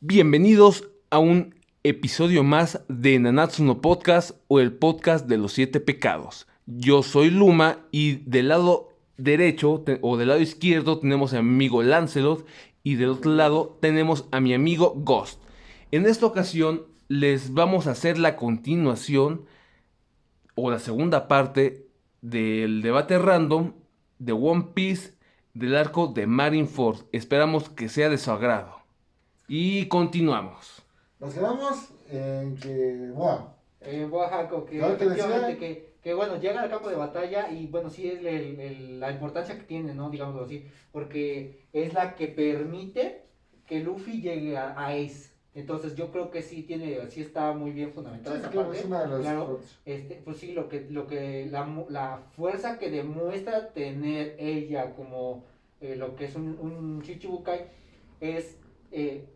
Bienvenidos a un episodio más de Nanatsu no Podcast o el podcast de los 7 pecados. Yo soy Luma y del lado derecho o del lado izquierdo tenemos a mi amigo Lancelot y del otro lado tenemos a mi amigo Ghost. En esta ocasión les vamos a hacer la continuación o la segunda parte del debate random de One Piece del arco de Marineford. Esperamos que sea de su agrado. Y continuamos. Nos quedamos en que, wow, En Oaxaca, que claro que efectivamente decía, que bueno, llega al campo de batalla y bueno, sí es la importancia que tiene, ¿no? Digámoslo así, porque es la que permite que Luffy llegue a Ace. Entonces yo creo que sí está muy bien fundamentada sí, esa claro, parte. es una de las Claro, partes. pues sí, la fuerza que demuestra tener ella como lo que es un Chichibukai es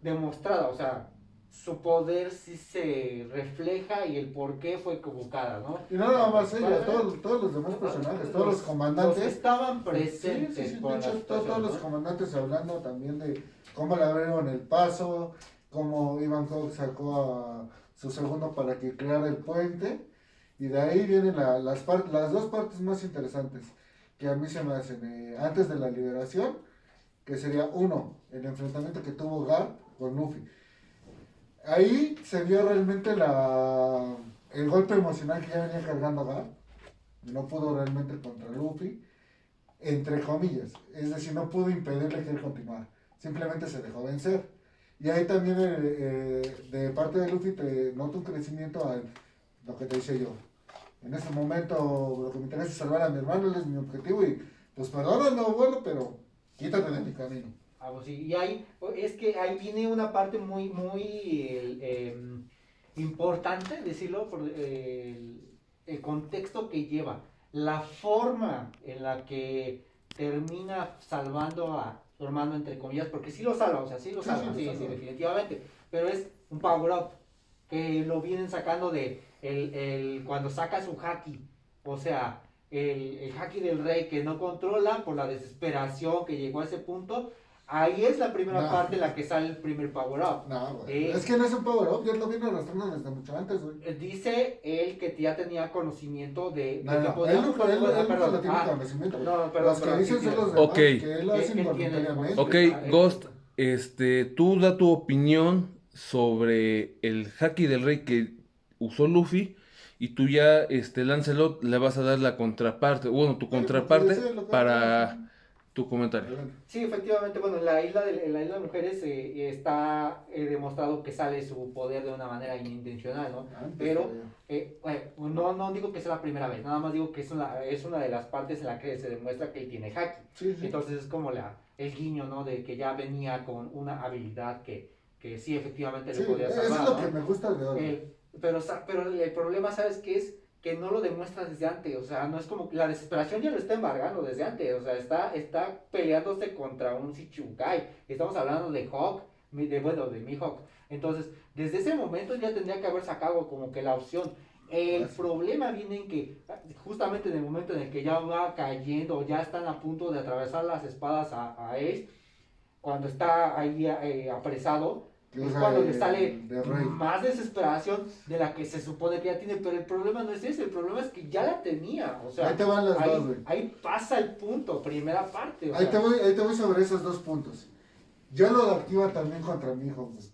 demostrada, o sea, su poder sí se refleja y el por qué fue convocada, ¿no? Y no nada más ella, todos los demás personajes, todos los Los comandantes. que estaban Sí, presentes. sí, sí, por de la hecho, situación, todos los ¿no? comandantes hablando también de cómo le abrieron el paso, cómo Ivankov sacó a su segundo para que creara el puente. Y de ahí vienen las dos partes más interesantes que a mí se me hacen. Antes de la liberación, que sería uno, el enfrentamiento que tuvo Garp con Luffy. Ahí se vio realmente el golpe emocional que ya venía cargando Garp. No pudo realmente contra Luffy, entre comillas. Es decir, no pudo impedirle que él continuara. Simplemente se dejó vencer. Y ahí también de parte de Luffy te nota un crecimiento a lo que te decía yo. En ese momento lo que me interesa es salvar a mi hermano, él es mi objetivo y pues perdónalo, abuelo, pero quítate de mi camino. Ah, pues sí, y ahí, es que ahí viene una parte muy importante, decirlo, por el contexto que lleva, la forma en la que termina salvando a su hermano, entre comillas, porque sí lo salva, o sea, sí lo Sí, salva, sí, lo sí, salva. definitivamente, pero es un power up, que lo vienen sacando de cuando saca su haki, o sea, el haki del rey que no controla por la desesperación que llegó a ese punto. Ahí es la primera No, parte en la que sale el primer power up. no, güey. Es que no es un power up, ya lo vino arrastrando desde mucho antes, güey. Dice él que ya tenía conocimiento de No, que no, podía él ocupar. nunca Perdón, lo tiene conocimiento. no, perdón, Los que dicen son los demás, Ok. que él lo hace Él tiene involuntariamente. Ok, conocimiento. Ghost, tú da tu opinión sobre el haki del rey que usó Luffy y tú ya, Lancelot, le vas a dar la contraparte, bueno, tu Sí, porque contraparte dice lo que para tu comentario. adelante. Sí, efectivamente, bueno, en la isla de mujeres está demostrado que sale su poder de una manera inintencional, ¿no? Antes Pero todavía. no digo que sea la primera vez, nada más digo que es una de las partes en la que se demuestra que él tiene haki. Sí, sí. Entonces es como el guiño, ¿no? De que ya venía con una habilidad que sí efectivamente Sí, le podía eso salvar, es lo ¿no? que me gusta de Oro. Pero el problema, ¿sabes qué es? Que no lo demuestra desde antes, o sea, no es como que la desesperación ya lo está embargando desde antes, o sea, está peleándose contra un Shichibukai, estamos hablando de Hawk, de Mihawk, entonces, desde ese momento ya tendría que haber sacado como que la opción. El problema viene en que, justamente en el momento en el que ya va cayendo, ya están a punto de atravesar las espadas a Ace, cuando está ahí apresado, es cuando le sale más desesperación de la que se supone que ya tiene, pero el problema no es ese, el problema es que ya la tenía, o sea, Ahí te van las dos, güey. ahí pasa el punto, primera parte, o Ahí sea, te voy sobre esos dos puntos. Ya lo activa también contra mi hijo, güey.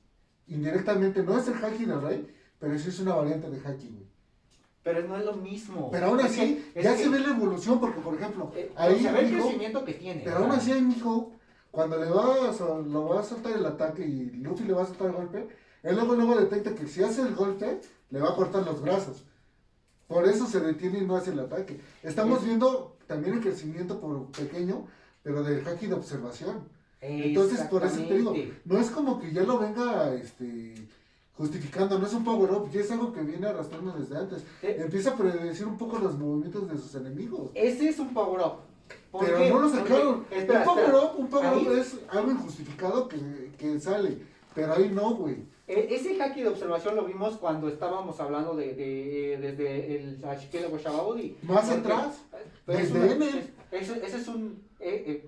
Indirectamente, no es el haki del rey, pero sí es una variante de haki, güey. pero no es lo mismo. Pero aún así, ya se ve la evolución, porque por ejemplo, ahí se ve el Mijo, crecimiento que tiene. pero o sea, aún así ahí Mijo, cuando lo va a soltar el ataque y Luffy le va a soltar el golpe, él luego detecta que si hace el golpe, le va a cortar los brazos. Por eso se detiene y no hace el ataque. Estamos viendo también el crecimiento por pequeño, pero del haki de observación. Entonces, por eso te digo, no es como que ya lo venga justificando, no es un power up, ya es algo que viene arrastrando desde antes. Empieza a predecir un poco los movimientos de sus enemigos. Ese es un power up. ¿Por Pero qué? no lo sacaron. Porque, espera, un power up es algo injustificado que sale, pero ahí no, güey. Ese haki de observación lo vimos cuando estábamos hablando desde el archipiélago Shabaudi. Más atrás, desde Enel. Ese es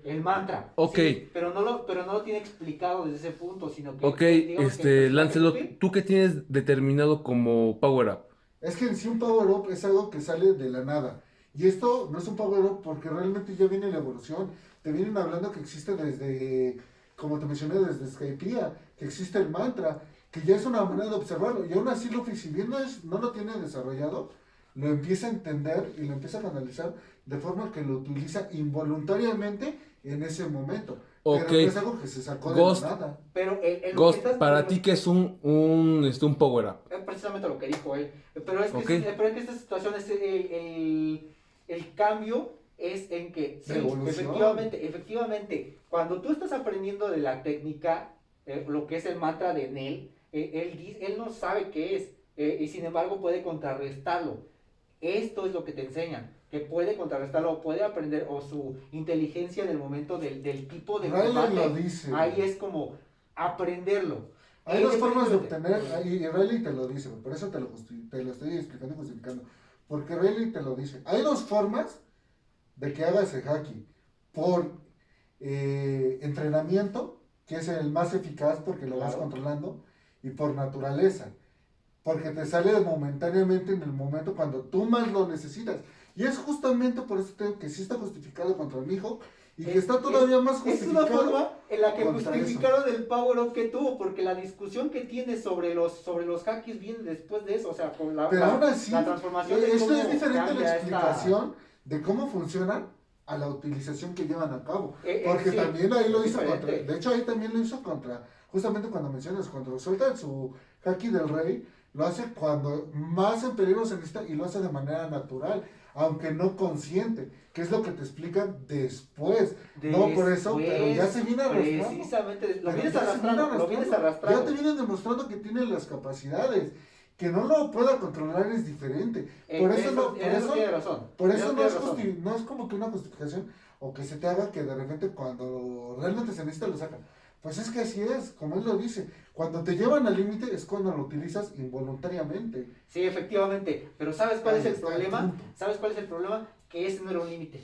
el mantra. Ok. Sí, pero no lo tiene explicado desde ese punto, sino que... Ok, digamos que el Lancelot, personaje ¿tú qué tienes determinado como Power Up? Es que en sí un power up es algo que sale de la nada. Y esto no es un power up porque realmente ya viene la evolución. Te vienen hablando que existe desde, como te mencioné, desde Skypiea, que existe el mantra, que ya es una manera de observarlo. Y aún así Luffy, si bien no lo tiene desarrollado, lo empieza a entender y lo empieza a canalizar de forma que lo utiliza involuntariamente en ese momento. Ok. Pero no es algo que se sacó Ghost. de la nada. Pero Ghost, para ti, ¿qué es un Power Up? precisamente lo que dijo él. Pero es que, Ok. pero es que esta situación es el cambio es en que, sí, De evolución. efectivamente, cuando tú estás aprendiendo de la técnica, lo que es el mantra de Nel, él no sabe qué es, y sin embargo puede contrarrestarlo. Esto es lo que te enseñan, que puede contrarrestarlo, puede aprender, o su inteligencia en el momento del tipo de Riley combate. lo dice. Ahí es como aprenderlo. Hay dos formas de Independientemente. obtener, y Riley te lo dice, por eso te lo estoy explicando y justificando. Porque Riley te lo dice. Hay dos formas de que hagas el haki. Por entrenamiento, que es el más eficaz porque lo vas Claro. controlando, y por naturaleza, porque te sale momentáneamente en el momento cuando tú más lo necesitas. Y es justamente por eso tengo que sí está justificado contra mi hijo y que está todavía más Es justificado. una forma en la que contra justificaron el power up que tuvo, porque la discusión que tiene sobre los hakis viene después de eso, o sea, con Pero aún así, la transformación de esto cómo es diferente a la cambia explicación de cómo funcionan a la utilización que llevan a cabo. Porque sí, también ahí lo es hizo diferente. contra, de hecho ahí también lo hizo contra, justamente cuando mencionas, cuando suelta su haki del rey, lo hace cuando más en peligro se necesita y lo hace de manera natural, aunque no consciente, que es lo que te explican después. No por eso, pero ya se viene arrastrando. Precisamente, lo Pero vienes ya se viene arrastrando, lo vienes arrastrando. Ya te vienen demostrando que tiene las capacidades. Que no lo pueda controlar es diferente. Por eso no, por eso, tiene razón. por En eso no tiene es, razón. no es como que una justificación o que se te haga que de repente cuando realmente se necesita lo sacan. Pues es que así es, como él lo dice. Cuando te llevan al límite es cuando lo utilizas involuntariamente. Sí, efectivamente. Pero ¿sabes cuál Ahí es el está el problema? punto. ¿Sabes cuál es el problema? Que ese no era un límite.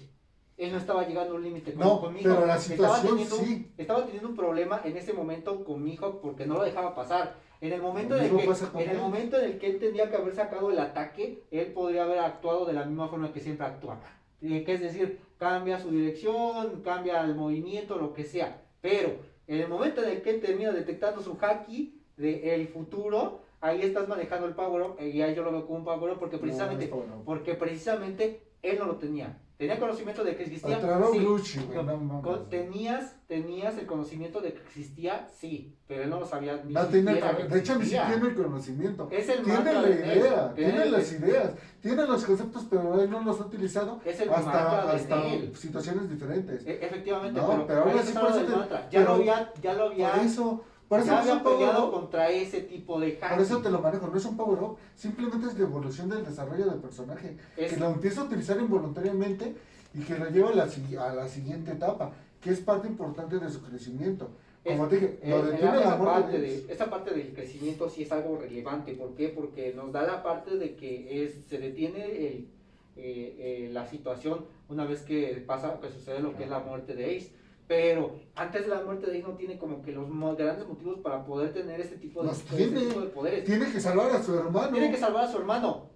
Él no estaba llegando a un límite No, conmigo. pero la situación sí. Estaba teniendo un problema en ese momento con mi hijo porque no lo dejaba pasar. En el momento Lo en el mismo que, pasa con en el él. momento en el que él tendría que haber sacado el ataque, él podría haber actuado de la misma forma que siempre actuaba. Que es decir, cambia su dirección, cambia el movimiento, lo que sea. Pero en el momento en el que él termina detectando su haki del futuro, ahí estás manejando el power up, y ahí yo lo veo como un power up porque precisamente, No, es power up. porque precisamente él no lo tenía. Tenía conocimiento de que existía. Atraró Sí. Glucci, güey, no No, mames. tenías el conocimiento de que existía, sí, pero él no lo sabía ni No tiene, siquiera que de hecho, ni existía. siquiera tiene el conocimiento. Es el Tiene mantra la de idea, Nel. tiene las ideas, tiene los conceptos, pero él no los ha utilizado Es el mantra de hasta Nel. situaciones diferentes. Efectivamente, No, pero ahora ahí sí estás por hablando eso del te- mantra. Ya lo había, Por eso ya no es había un power peleado up. contra ese tipo de haki. Por eso te lo manejo, no es un power up, simplemente es la evolución del desarrollo del personaje, Es- que lo empieza a utilizar involuntariamente y que lo lleva a a la siguiente etapa, que es parte importante de su crecimiento. Como te dije, lo detiene la muerte de Ace. esa parte del crecimiento sí es algo relevante. ¿Por qué? Porque nos da la parte de que se detiene la situación una vez que sucede lo que es la muerte de Ace. Pero antes de la muerte de Ace no tiene como que los grandes motivos para poder tener ese tipo de, Los ese tiene. tipo de poderes. Tiene que salvar a su hermano. Tiene que salvar a su hermano.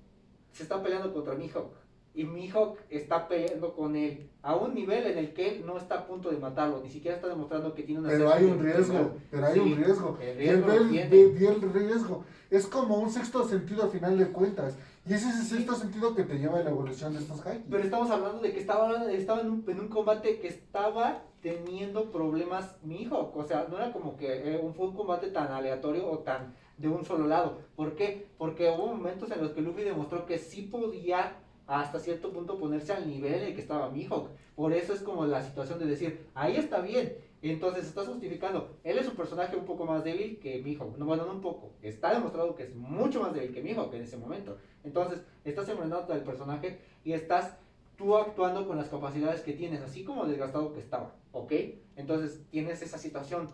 Se está peleando contra Mihawk. Y Mihawk está peleando con él a un nivel en el que él no está a punto de matarlo. Ni siquiera está demostrando que tiene una Pero hay un riesgo, Sí, un riesgo. el Y él riesgo lo tiene. ve el riesgo. Es como un sexto sentido a final de cuentas. Y ese es el sexto sentido que te lleva a la evolución de estos haki. Pero estamos hablando de que estaba en un combate que estaba teniendo problemas Mihawk. O sea, no era como que fue un combate tan aleatorio o tan de un solo lado. ¿Por qué? Porque hubo momentos en los que Luffy demostró que sí podía hasta cierto punto ponerse al nivel en el que estaba Mihawk. Por eso es como la situación de decir, ahí está bien. Entonces estás justificando, él es un personaje un poco más débil que Mihawk. No, bueno, no un poco. Está demostrado que es mucho más débil que Mihawk en ese momento. Entonces, estás enfrentando al personaje y estás tú actuando con las capacidades que tienes, así como desgastado que estaba, ¿ok? Entonces, tienes esa situación.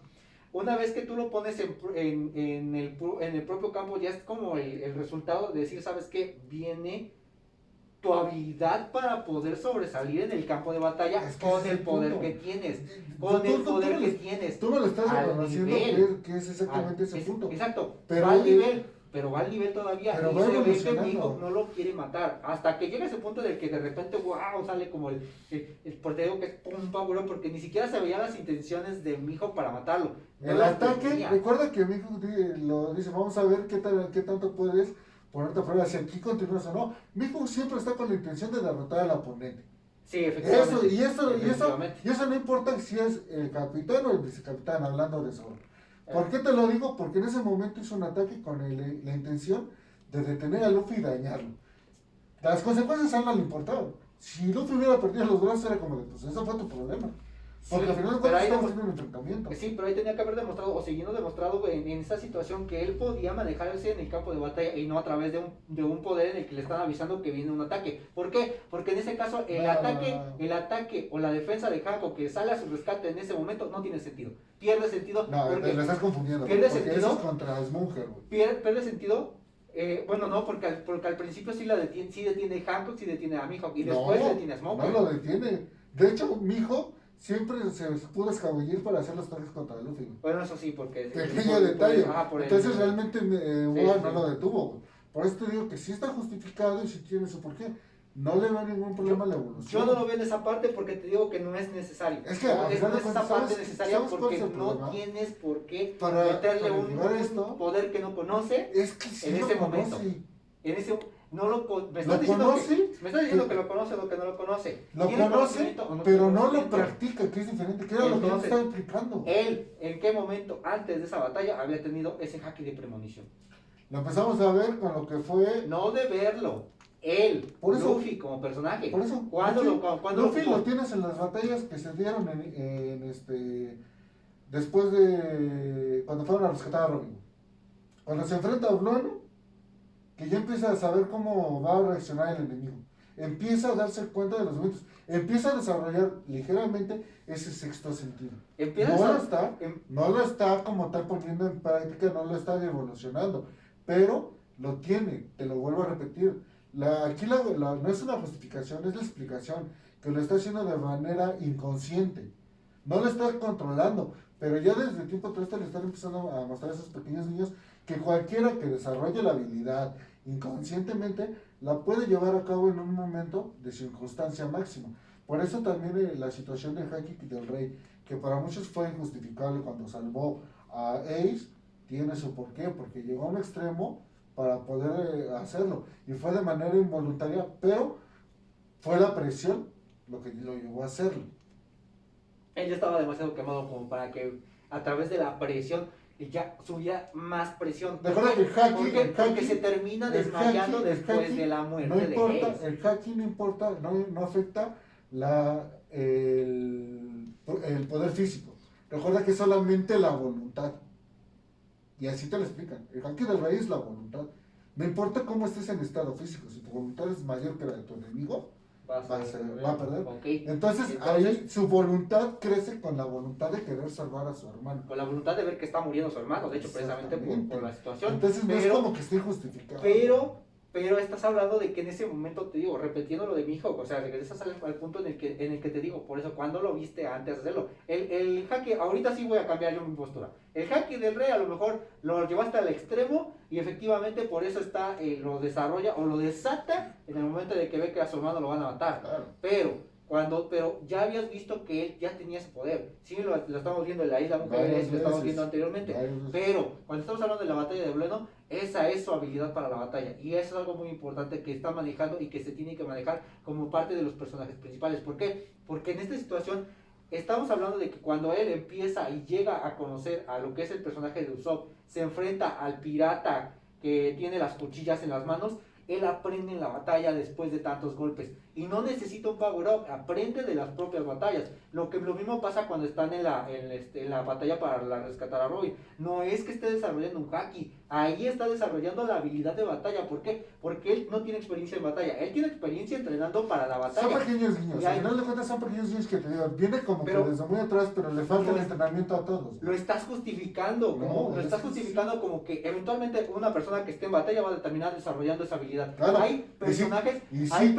una vez que tú lo pones en el propio campo, ya es como el resultado de decir, ¿sabes qué? Viene tu habilidad para poder sobresalir en el campo de batalla Es que con ese es el el poder punto. que tienes, Tú- con el tú- poder tú que me lo- tienes. Tú me lo estás Al reconociendo nivel. que es exactamente ese punto. Exacto, Pero, va al nivel, pero va al nivel todavía. pero Y va se ve que mi evolucionando. hijo no lo quiere matar. Hasta que llega ese punto del que de repente, wow, sale como porque te digo que es un pavuro, porque ni siquiera se veían las intenciones de mi hijo para matarlo. No El las ataque, tenía. recuerda que mi hijo lo dice, vamos a ver qué tanto puedes ponerte a prueba, si aquí continúas o no. Mi hijo siempre está con la intención de derrotar al oponente. Sí, efectivamente. Y eso no importa si es el capitán o el vicecapitán, hablando de eso. ¿Por qué te lo digo? Porque en ese momento hizo un ataque con la intención de detener a Luffy y dañarlo. Las consecuencias a él no le importaban. Si Luffy hubiera perdido los brazos, era como de, pues eso fue tu problema. Porque Sí, al final de pero cuentas ahí estamos teniendo un enfrentamiento. Sí, pero ahí tenía que haber demostrado, o siguiendo demostrado en esa situación, que él podía manejarse en el campo de batalla y no a través de un poder en el que le están avisando que viene un ataque. ¿Por qué? Porque en ese caso el ataque o la defensa de Hancock que sale a su rescate en ese momento no tiene sentido. Pierde sentido. No, porque lo estás confundiendo. ¿pierde Porque sentido? eso es contra Smunger, güey. pierde sentido. Bueno, no, porque al principio sí detiene Hancock, sí detiene a Mihawk y después detiene a Smoker. No lo detiene. De hecho, Mijo siempre se pudo escabullir para hacer los ataques contra Luffy, güey. Bueno, eso sí, porque... Pequeño detalle. Entonces Realmente sí. no lo detuvo, güey. Por eso te digo que sí está justificado y sí tiene su porqué. No le veo ningún problema a la evolución. Yo no lo veo en esa parte porque te digo que no es necesario. Es que, no al es final de esa cuentas, parte ¿sabes necesaria cuál porque es el no problema? tienes por qué Para meterle un llevar esto, poder que no conoce es que sí en lo ese conoce. momento. En ese no lo me Lo estás diciendo conoce, me estás diciendo que lo conoce o que no lo conoce. Lo ¿Tiene conoce, conocimiento o no pero tiene no lo conocimiento? practica, que es diferente. Que era lo que yo Entonces, estaba explicando. Él, ¿en qué momento antes de esa batalla había tenido ese haki de premonición? Lo empezamos a ver con lo que fue. No de verlo. Él, Por eso- Luffy como personaje. Por eso, ¿Cuándo Luffy lo lo tienes en las batallas que se dieron después de cuando fueron a rescatar a Robin. Cuando se enfrenta a Blueno, que ya empieza a saber cómo va a reaccionar el enemigo. Empieza a darse cuenta de los momentos. Empieza a desarrollar ligeramente ese sexto sentido. No lo está como tal poniendo en práctica, no lo está evolucionando, pero lo tiene, te lo vuelvo a repetir. Aquí no es una justificación, es la explicación, que lo está haciendo de manera inconsciente. No lo está controlando, pero ya desde tiempo atrás le están empezando a mostrar a esos pequeños niños que cualquiera que desarrolle la habilidad inconscientemente la puede llevar a cabo en un momento de circunstancia máxima. Por eso también la situación de Haki del Rey, que para muchos fue injustificable cuando salvó a Ace, tiene su porqué, porque llegó a un extremo para poder hacerlo, y fue de manera involuntaria, pero fue la presión lo que lo llevó a hacerlo. Él ya estaba demasiado quemado como para que a través de la presión ya subiera más presión. Recuerda que porque se termina desmayando después de la muerte no importa, de Ace. el haki no importa, no afecta el poder físico. Recuerda que es solamente la voluntad. Y así te lo explican. El haki del rey es la voluntad. No importa cómo estés en estado físico, si tu voluntad es mayor que la de tu enemigo, va a perder. Okay. Entonces, ahí su voluntad crece con la voluntad de querer salvar a su hermano. Con la voluntad de ver que está muriendo su hermano, de hecho, precisamente por la situación. Entonces, no es como que esté justificado. Pero estás hablando de que en ese momento, te digo, repitiendo lo de mi hijo, o sea, regresas al punto en el que te digo, por eso, cuando lo viste antes de hacerlo? El haki, ahorita sí voy a cambiar yo mi postura. El haki del rey a lo mejor lo llevaste al extremo y efectivamente por eso lo desarrolla o lo desata en el momento de que ve que a su hermano lo van a matar. Claro. Pero ya habías visto que él ya tenía ese poder. Sí, lo estamos viendo en la isla Mujeres, lo estamos viendo anteriormente. Pero cuando estamos hablando de la batalla de Blueno, esa es su habilidad para la batalla. Y eso es algo muy importante que está manejando y que se tiene que manejar como parte de los personajes principales. ¿Por qué? Porque en esta situación estamos hablando de que cuando él empieza y llega a conocer a lo que es el personaje de Usopp, se enfrenta al pirata que tiene las cuchillas en las manos. él aprende en la batalla después de tantos golpes. Y no necesita un power-up, aprende de las propias batallas. Lo mismo pasa cuando están en la batalla para rescatar a Robin. No es que esté desarrollando un haki, ahí está desarrollando la habilidad de batalla. ¿Por qué? Porque él no tiene experiencia en batalla, él tiene experiencia entrenando para la batalla. Son pequeños guiños, al final de cuentas son pequeños guiños que te digo, viene como que desde muy atrás, pero le falta el entrenamiento a todos. Lo estás justificando, como que eventualmente una persona que esté en batalla va a terminar desarrollando esa habilidad. Claro, Hay personajes, hay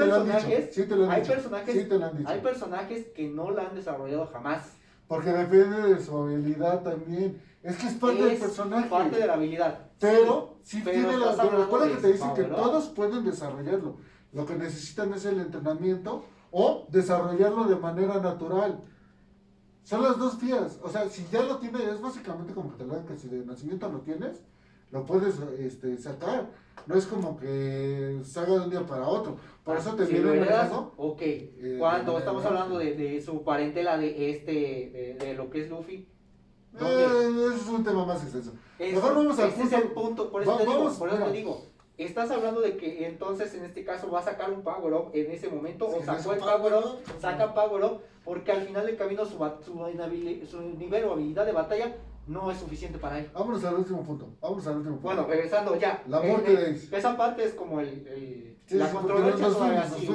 personajes que no la han desarrollado jamás. Porque depende de su habilidad también. Es que es parte del personaje. Parte de la habilidad. Pero tiene la. Recuerda que te dicen que ¿no? todos pueden desarrollarlo. Lo que necesitan es el entrenamiento o desarrollarlo de manera natural. Son las dos vías. O sea, si ya lo tienes, es básicamente como que te lo dan, que si de nacimiento lo tienes, lo puedes sacar. No es como que salga de un día para otro. Por eso te viene el caso. Ok, cuando estamos hablando de su parentela de lo que es Luffy. Ese es un tema más extenso. Mejor vamos al punto. Ese es el punto, por eso te digo. Estás hablando de que entonces en este caso va a sacar un power up en ese momento, o sacó el power up, saca power up, porque al final del camino su nivel o habilidad de batalla no es suficiente para él. Vámonos al último punto. Bueno, regresando ya. La muerte de Ace. Esa parte es como la controversia todavía así.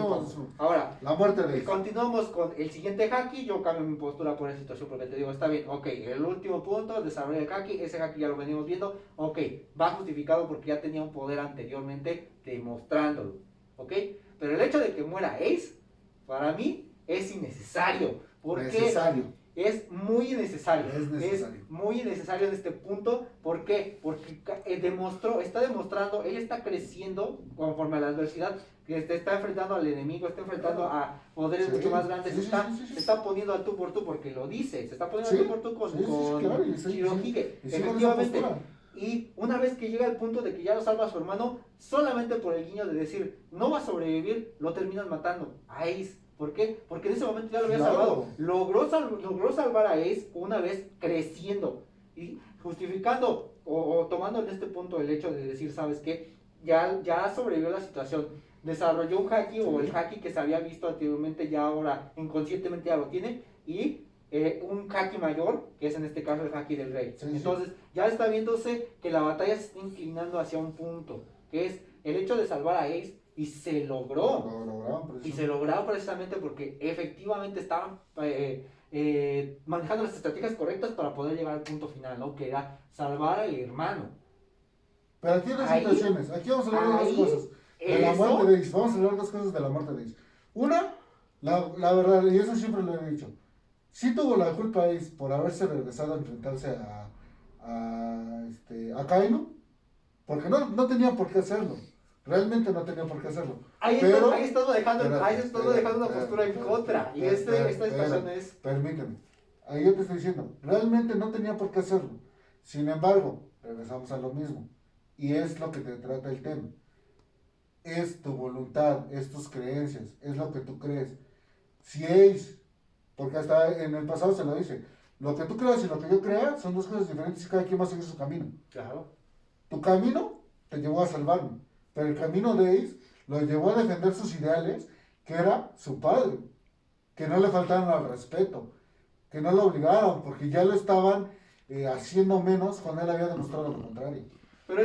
Ahora, la muerte de Ace. Continuamos con el siguiente haki. Yo cambio mi postura por esa situación porque te digo, está bien, ok, el último punto, desarrollo el haki, ese haki ya lo venimos viendo, ok, va justificado porque ya tenía un poder anteriormente demostrándolo, ok, pero el hecho de que muera Ace, para mí, es innecesario. Necesario. Es muy innecesario. Es muy innecesario en este punto. ¿Por qué? Porque está demostrando, él está creciendo conforme a la adversidad, que está enfrentando al enemigo, está enfrentando a poderes mucho más grandes, se está poniendo al tú por tú, porque lo dice, se está poniendo al tú por tú con Shirohige, efectivamente. Y una vez que llega al punto de que ya lo salva a su hermano, solamente por el guiño de decir, no va a sobrevivir, lo terminan matando a Ace. ¿Por qué? Porque en ese momento ya lo había salvado. Logró salvar a Ace una vez creciendo y justificando o tomando en este punto el hecho de decir, ¿sabes qué? Ya sobrevivió la situación. Desarrolló un haki o el haki que se había visto anteriormente, ya ahora inconscientemente ya lo tiene. Y un haki mayor, que es en este caso el haki del rey. Entonces ya está viéndose que la batalla se está inclinando hacia un punto, que es el hecho de salvar a Ace. Y se logró. Y se logró precisamente porque efectivamente estaban manejando las estrategias correctas para poder llegar al punto final, ¿no? Que era salvar al hermano. Pero aquí hay dos situaciones. Aquí vamos a hablar de dos cosas. De la muerte de Ace. Vamos a hablar de dos cosas de la muerte de Ace. Una, la verdad, y eso siempre lo he dicho. Sí tuvo la culpa Ace por haberse regresado a enfrentarse a Kaino. Porque no tenía por qué hacerlo. Realmente no tenía por qué hacerlo. Ahí estamos dejando una postura en contra. Y esta situación es. Permíteme. Ahí yo te estoy diciendo. Realmente no tenía por qué hacerlo. Sin embargo, regresamos a lo mismo. Y es lo que te trata el tema. Es tu voluntad, es tus creencias, es lo que tú crees. Si Ace, porque hasta en el pasado se lo dice, lo que tú creas y lo que yo crea son dos cosas diferentes y cada quien va a seguir su camino. Claro. Tu camino te llevó a salvarme. Pero el camino de Ace lo llevó a defender sus ideales, que era su padre. Que no le faltaran al respeto. Que no lo obligaran, porque ya lo estaban haciendo menos cuando él había demostrado lo contrario. Pero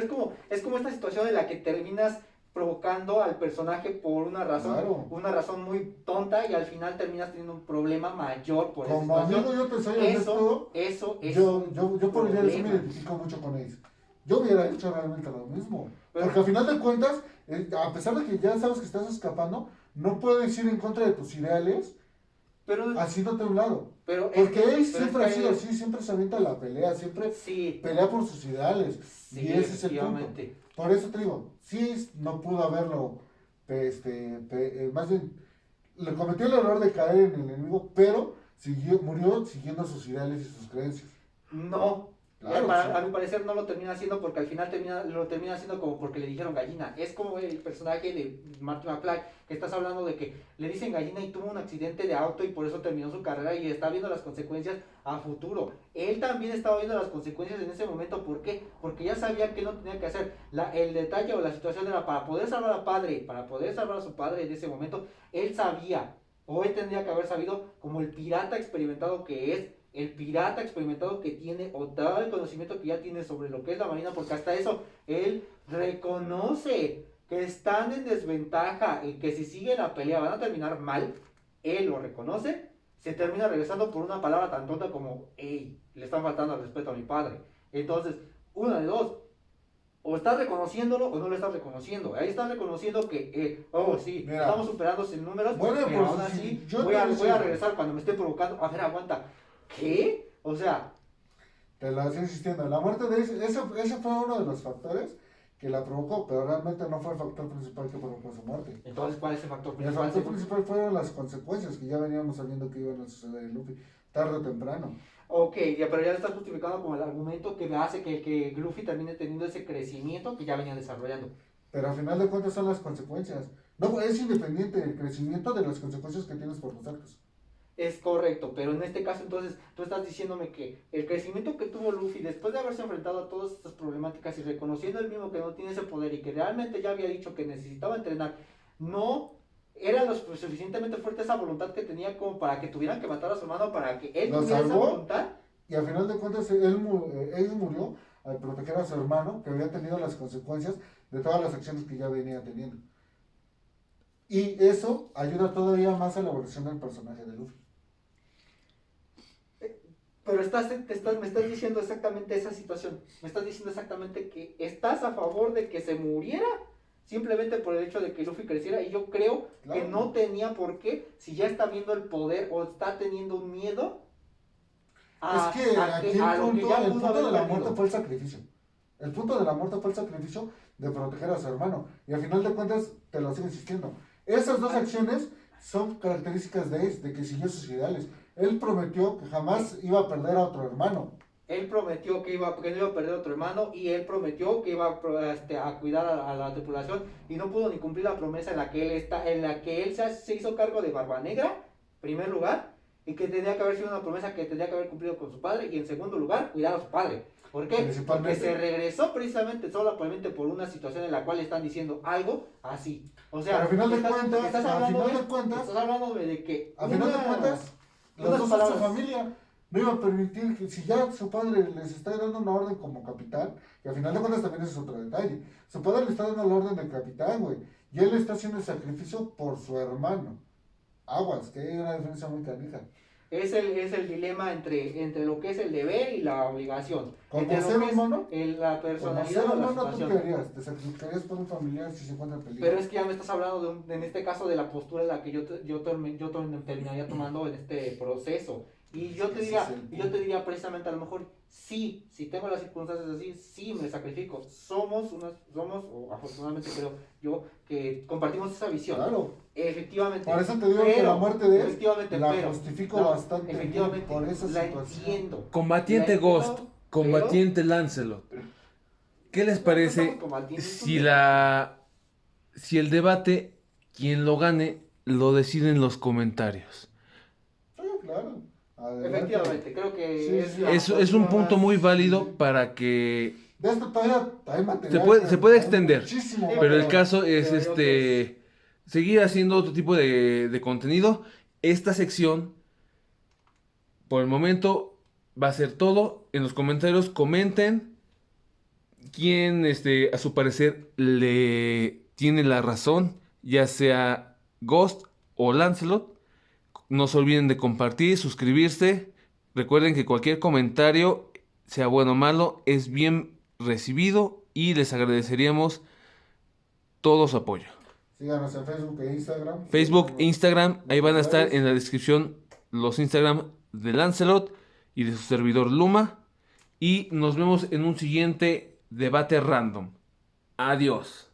es como esta situación en la que terminas provocando al personaje por una razón muy tonta y al final terminas teniendo un problema mayor por como esa situación. Como amigo yo te soy honesto, eso es yo por eso me identifico mucho con Ace. Yo hubiera hecho realmente lo mismo. Porque al final de cuentas, a pesar de que ya sabes que estás escapando, no puedes ir en contra de tus ideales haciéndote a un lado. Porque Ace siempre ha sido así, siempre se avienta la pelea, siempre pelea por sus ideales. Y ese es el punto. Por eso te digo, sí no pudo haberlo, más bien, le cometió el error de caer en el enemigo, pero murió siguiendo sus ideales y sus creencias. No. Claro, sí. A mi parecer no lo termina haciendo porque al final lo termina haciendo como porque le dijeron gallina. Es como el personaje de Marty McFly, que estás hablando de que le dicen gallina y tuvo un accidente de auto y por eso terminó su carrera y está viendo las consecuencias a futuro. Él también estaba viendo las consecuencias en ese momento. ¿Por qué? Porque ya sabía que no tenía que hacer. El detalle o la situación era para poder salvar a padre, para poder salvar a su padre en ese momento, él sabía, o él tendría que haber sabido, como el pirata experimentado que es, el pirata experimentado que tiene, o todo el conocimiento que ya tiene sobre lo que es la marina, porque hasta eso él reconoce que están en desventaja y que si siguen la pelea van a terminar mal. Él lo reconoce, se termina regresando por una palabra tan tonta como hey, le están faltando al respeto a mi padre. Entonces, una de dos, o estás reconociéndolo o no lo estás reconociendo. Ahí estás reconociendo que, oh sí, Mira, estamos superándose en números, bueno, pero pues, aún sí, así yo voy te a decía, regresar cuando me esté provocando. A ver, aguanta. ¿Qué? O sea, te la estoy insistiendo. La muerte de ese fue uno de los factores que la provocó, pero realmente no fue el factor principal que provocó su muerte. entonces, ¿cuál es el factor El principal? factor principal fueron las consecuencias que ya veníamos sabiendo que iban a suceder en Luffy, tarde o temprano. Ok, ya, pero ya lo estás justificando como el argumento que hace que Luffy termine teniendo ese crecimiento que ya venía desarrollando. Pero al final de cuentas son las consecuencias. No, es independiente el crecimiento de las consecuencias que tienes por tus actos. Es correcto, pero en este caso entonces tú estás diciéndome que el crecimiento que tuvo Luffy después de haberse enfrentado a todas estas problemáticas y reconociendo él mismo que no tiene ese poder y que realmente ya había dicho que necesitaba entrenar, no era lo suficientemente fuerte esa voluntad que tenía como para que tuvieran que matar a su hermano, para que él Lo tuviera esa salvó. voluntad. Y al final de cuentas él murió al proteger a su hermano que había tenido las consecuencias de todas las acciones que ya venía teniendo. Y eso ayuda todavía más a la evolución del personaje de Luffy. Pero me estás diciendo exactamente esa situación. Me estás diciendo exactamente que estás a favor de que se muriera simplemente por el hecho de que Luffy creciera. Y yo creo Claro. que no tenía por qué, si ya está viendo el poder o está teniendo un miedo. Es que aquí el punto de la perdido. muerte fue el sacrificio. El punto de la muerte fue el sacrificio de proteger a su hermano. Y al final de cuentas, te lo sigo insistiendo. Esas dos acciones son características de Ace, de que siguió sus ideales. Él prometió que jamás iba a perder a otro hermano. Él prometió que no iba a perder a otro hermano y él prometió que iba a cuidar a la tripulación y no pudo ni cumplir la promesa en la que él se hizo cargo de Barba Negra, en primer lugar, y que tendría que haber sido una promesa que tendría que haber cumplido con su padre y en segundo lugar, cuidar a su padre. ¿Por qué? Porque se regresó precisamente solamente por una situación en la cual le están diciendo algo así. O sea, pero al final estás hablando de que a final de cuentas, los dos son su familia. No iba a permitir que, si ya su padre les está dando una orden como capitán, que al final de cuentas también ese es otro detalle. Su padre le está dando la orden de capitán, güey. Y él está haciendo el sacrificio por su hermano. Aguas, que hay una diferencia muy canija. Es el dilema entre lo que es el deber y la obligación. Como entre ser lo que humano, es la como personalidad ser o la humano, ¿tú situación. qué harías? ¿Te sacrificarías por un familiar si se encuentra en peligro? Pero es que ya me estás hablando en este caso de la postura en la que yo terminaría tomando en este proceso. Y yo te diría precisamente a lo mejor sí, si tengo las circunstancias así, sí me sacrifico. O afortunadamente creo yo, que compartimos esa visión. Claro. Efectivamente. Por eso te digo que la muerte de él la justifico bastante bien por esa la situación. entiendo. Combatiente La entiendo, Ghost, combatiente Lancelot. ¿Qué les No parece estamos combatiendo, si el debate, quien lo gane, lo decide en los comentarios? Sí, claro. Adelante. Efectivamente, creo que Sí, sí. Es un punto muy válido Sí. para que De esto todavía hay material. se puede extender, Muchísimo pero el material. caso es creo que seguir haciendo otro tipo de contenido. Esta sección, por el momento, va a ser todo. En los comentarios comenten quién, a su parecer, le tiene la razón, ya sea Ghost o Lancelot. No se olviden de compartir, suscribirse. Recuerden que cualquier comentario, sea bueno o malo, es bien recibido y les agradeceríamos todo su apoyo. Síganos en Facebook e Instagram. Facebook, Instagram, ahí van a estar redes. en la descripción los Instagram de Lancelot y de su servidor Luma. Y nos vemos en un siguiente debate random. Adiós.